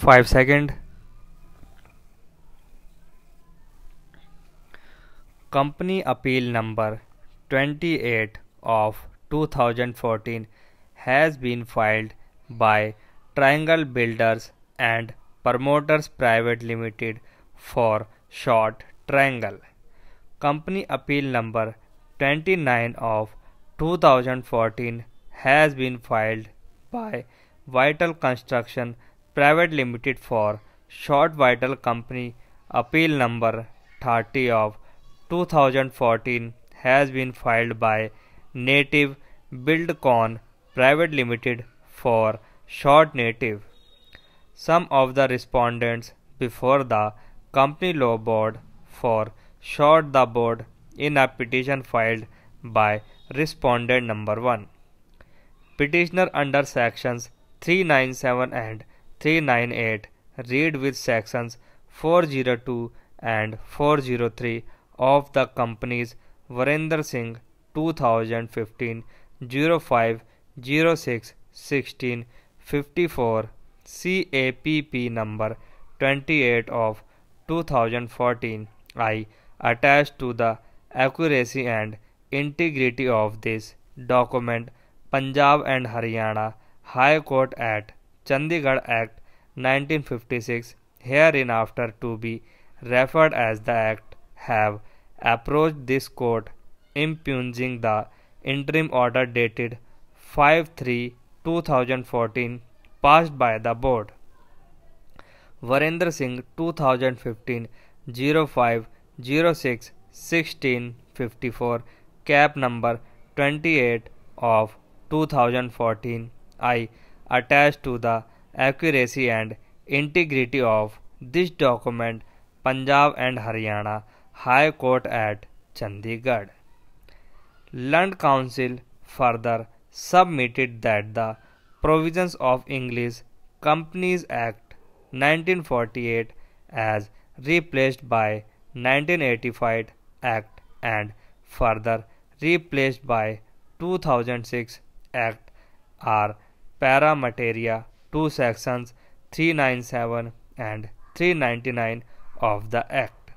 5 seconds. Company Appeal Number 28 of 2014 has been filed by Triangle Builders and Promoters Private Limited, for short Triangle. Company Appeal Number 29 of 2014 has been filed by Vital Construction Private Limited, for short Vital. Company Appeal Number 30 of 2014 has been filed by Native Buildcon Private Limited, for short Native. Some of the respondents before the Company Law Board, for short the Board, in a petition filed by respondent number 1. Petitioner under sections 397 and 398 read with sections 402 and 403 of the Company's Virender Singh 2015 05 06 16 54 CAPP number 28 of 2014. I attach to the accuracy and integrity of this document Punjab and Haryana High Court at Chandigarh Act 1956 hereinafter to be referred as the Act have approached this court impugning the interim order dated 5/3/2014 passed by the board. Virender Singh 2015 05 06 16 54 cap number 28 of 2014. I attach to the accuracy and integrity of this document Punjab and Haryana High Court at Chandigarh. Learned Counsel further submitted that the provisions of English Companies Act 1948 as replaced by 1985 Act and further replaced by 2006 Act are para materia to sections 397 and 399 of the Act.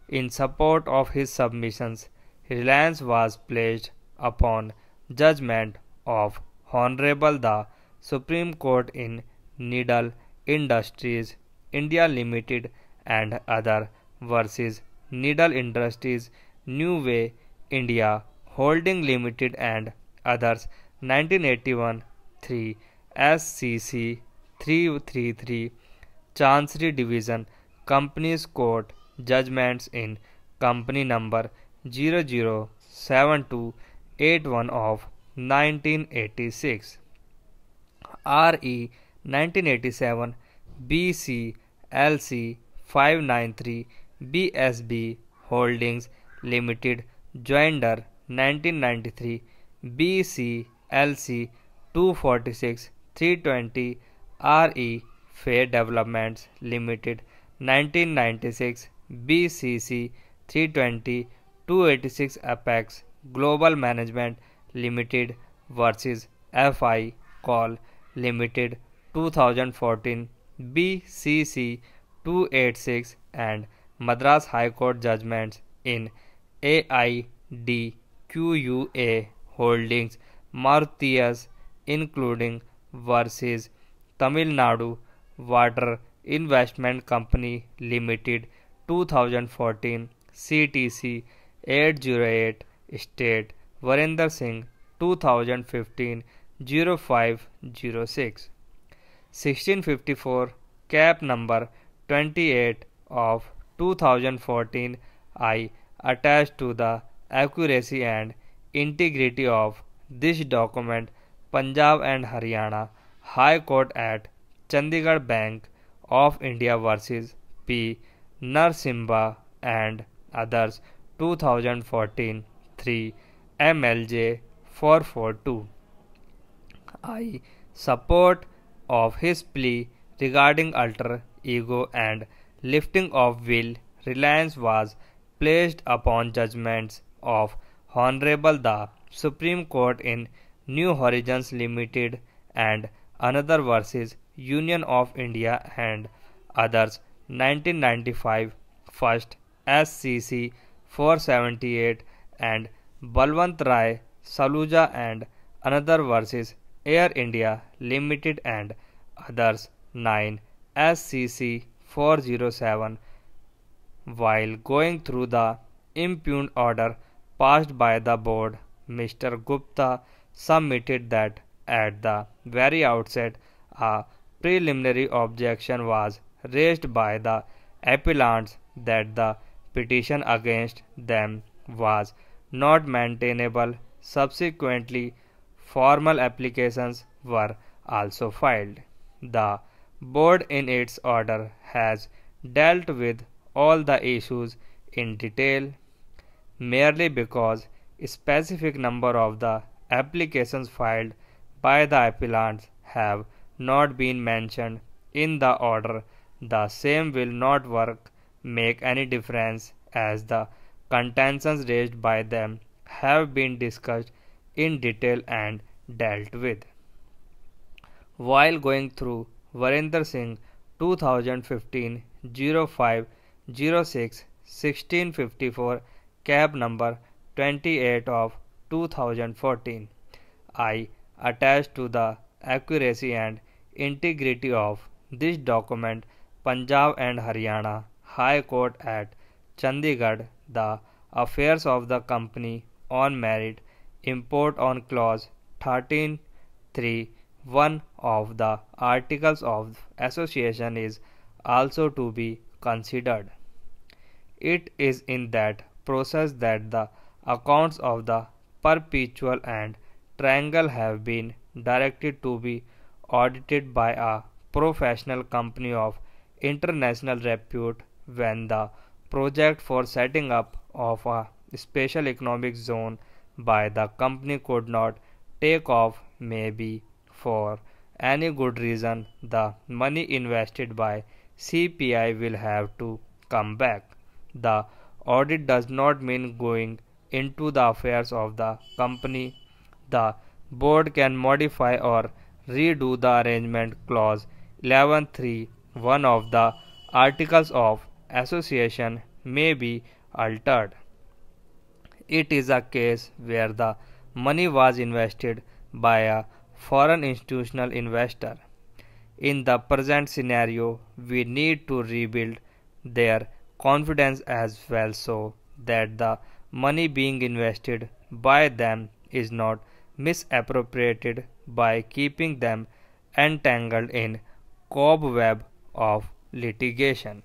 In support of his submissions, reliance was placed upon judgment of Honorable the Supreme Court in Needle Industries India Limited and other versus Needle Industries New Way India Holding Limited and others 1981 3 SCC 333 Chancery Division Companies Court judgments in Company number 007281 of 1986 RE 1987 BC LC 593 BSB Holdings Limited Joinder 1993 BC LC 246 320 RE Fair Developments Limited 1996 BCC 320 286 Apex Global Management Limited versus FI Call Limited 2014 BCC 286 and Madras High Court judgments in AIDQUA Holdings Mauritius including versus Tamil Nadu Water Investment Company Limited 2014 CTC 808 State Virender Singh 2015 0506 1654 cap number 28 of 2014. I attach to the accuracy and integrity of this document Punjab and Haryana High Court at Chandigarh Bank of India versus P. Narsimha and others 2014 3 MLJ 442. I support of his plea regarding alter ego and lifting of will. Reliance was placed upon judgments of Honorable the Supreme Court in New Horizons Limited and another versus Union of India and others 1995, first SCC 478 and Balwant Rai Saluja and another versus Air India Limited and others 9 SCC 407. While going through the impugned order passed by the board, Mr. Gupta submitted that at the very outset a preliminary objection was raised by the appellants that the petition against them was not maintainable. Subsequently, formal applications were also filed. The board in its order has dealt with all the issues in detail merely because a specific number of the applications filed by the appellants have not been mentioned in the order. The same will not make any difference as the contentions raised by them have been discussed in detail and dealt with. While going through Varinder Singh 2015 0506 1654 cab number 28 of 2014, I attach to the accuracy and integrity of this document Punjab and Haryana High Court at Chandigarh the affairs of the company on merit import on clause 13(3)(1) of the Articles of Association is also to be considered. It is in that process that the accounts of the Perpetual and Triangle have been directed to be audited by a professional company of international repute. When the project for setting up of a special economic zone by the company could not take off, maybe for any good reason, the money invested by CPI will have to come back. The audit does not mean going into the affairs of the company. The board can modify or redo the arrangement clause 11(3)(1) of the Articles of Association may be altered. It is a case where the money was invested by a foreign institutional investor. In the present scenario, we need to rebuild their confidence as well so that the money being invested by them is not misappropriated by keeping them entangled in cobweb of litigation.